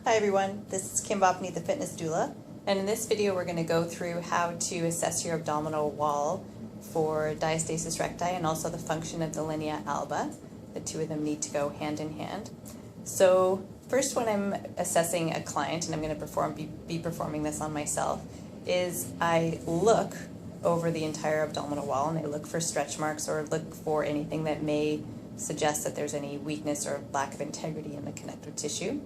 Hi everyone, this is Kim Bopney, the Fitness Doula, and in this video we're going to go through how to assess your abdominal wall for diastasis recti and also the function of the linea alba. The two of them need to go hand in hand. So first, when I'm assessing a client, and I'm going to be performing this on myself, is I look over the entire abdominal wall and I look for stretch marks or look for anything that may suggest that there's any weakness or lack of integrity in the connective tissue.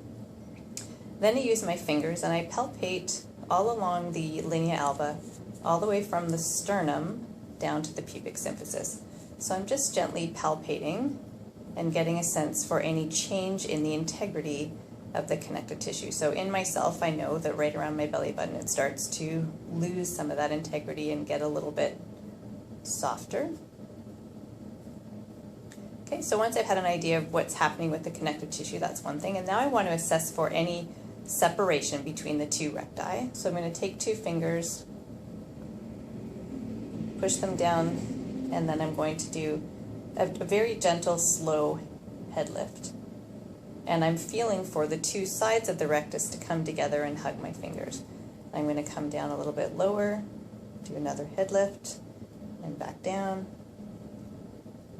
Then I use my fingers and I palpate all along the linea alba, all the way from the sternum down to the pubic symphysis. So I'm just gently palpating and getting a sense for any change in the integrity of the connective tissue. So in myself, I know that right around my belly button it starts to lose some of that integrity and get a little bit softer. Okay, so once I've had an idea of what's happening with the connective tissue, that's one thing. And now I want to assess for any separation between the two recti. So I'm going to take two fingers, push them down, and then I'm going to do a very gentle, slow head lift. And I'm feeling for the two sides of the rectus to come together and hug my fingers. I'm going to come down a little bit lower, do another head lift, and back down,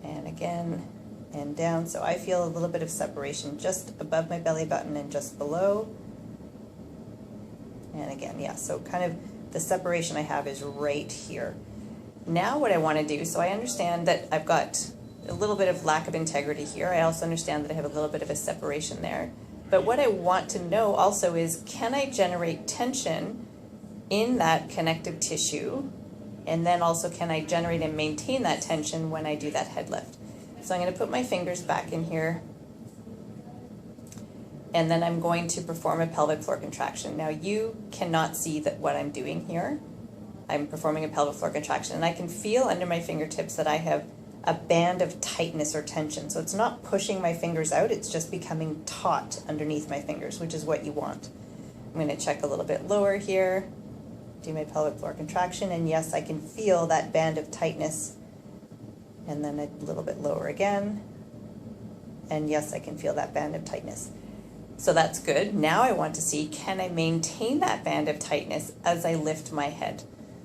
and again, and down. So I feel a little bit of separation just above my belly button and just below. And again, yeah, so kind of the separation I have is right here. Now what I want to do, so I understand that I've got a little bit of lack of integrity here. I also understand that I have a little bit of a separation there. But what I want to know also is, can I generate tension in that connective tissue? And then also, can I generate and maintain that tension when I do that head lift? So I'm going to put my fingers back in here, and then I'm going to perform a pelvic floor contraction. Now you cannot see what I'm doing here. I'm performing a pelvic floor contraction, and I can feel under my fingertips that I have a band of tightness or tension. So it's not pushing my fingers out, it's just becoming taut underneath my fingers, which is what you want. I'm going to check a little bit lower here, do my pelvic floor contraction, and yes, I can feel that band of tightness. And then a little bit lower again, and yes, I can feel that band of tightness. So that's good. Now I want to see, can I maintain that band of tightness as I lift my head?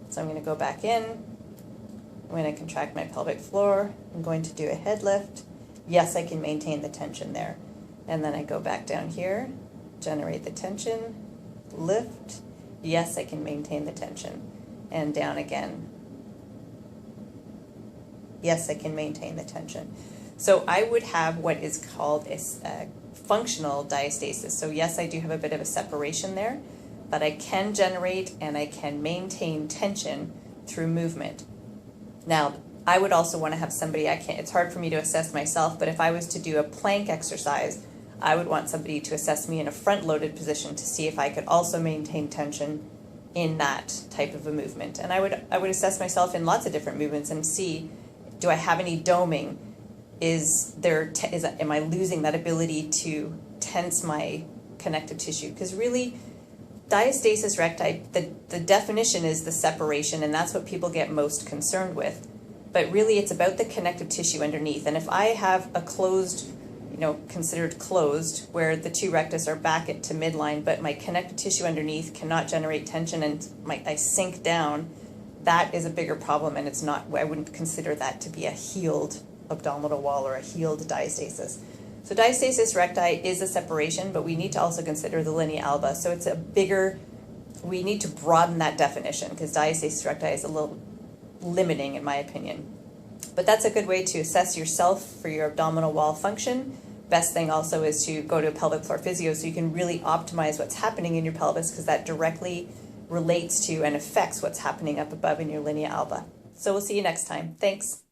So I'm going to go back in, I'm going to contract my pelvic floor, I'm going to do a head lift. Yes, I can maintain the tension there. And then I go back down here, generate the tension, lift. Yes, I can maintain the tension. And down again. Yes, I can maintain the tension. So I would have what is called a functional diastasis. So yes, I do have a bit of a separation there, but I can generate and I can maintain tension through movement. Now, I would also want to have somebody, it's hard for me to assess myself, but if I was to do a plank exercise, I would want somebody to assess me in a front-loaded position to see if I could also maintain tension in that type of a movement. And I would assess myself in lots of different movements and see, do I have any doming? Am I losing that ability to tense my connective tissue? Because really, diastasis recti, the definition is the separation, and that's what people get most concerned with. But really, it's about the connective tissue underneath. And if I have a closed, considered closed, where the two rectus are back to midline, but my connective tissue underneath cannot generate tension and I sink down, that is a bigger problem, and it's not, I wouldn't consider that to be a healed abdominal wall or a healed diastasis. So diastasis recti is a separation, but we need to also consider the linea alba. So it's we need to broaden that definition, because diastasis recti is a little limiting in my opinion. But that's a good way to assess yourself for your abdominal wall function. Best thing also is to go to a pelvic floor physio so you can really optimize what's happening in your pelvis, because that directly relates to and affects what's happening up above in your linea alba. So we'll see you next time. Thanks.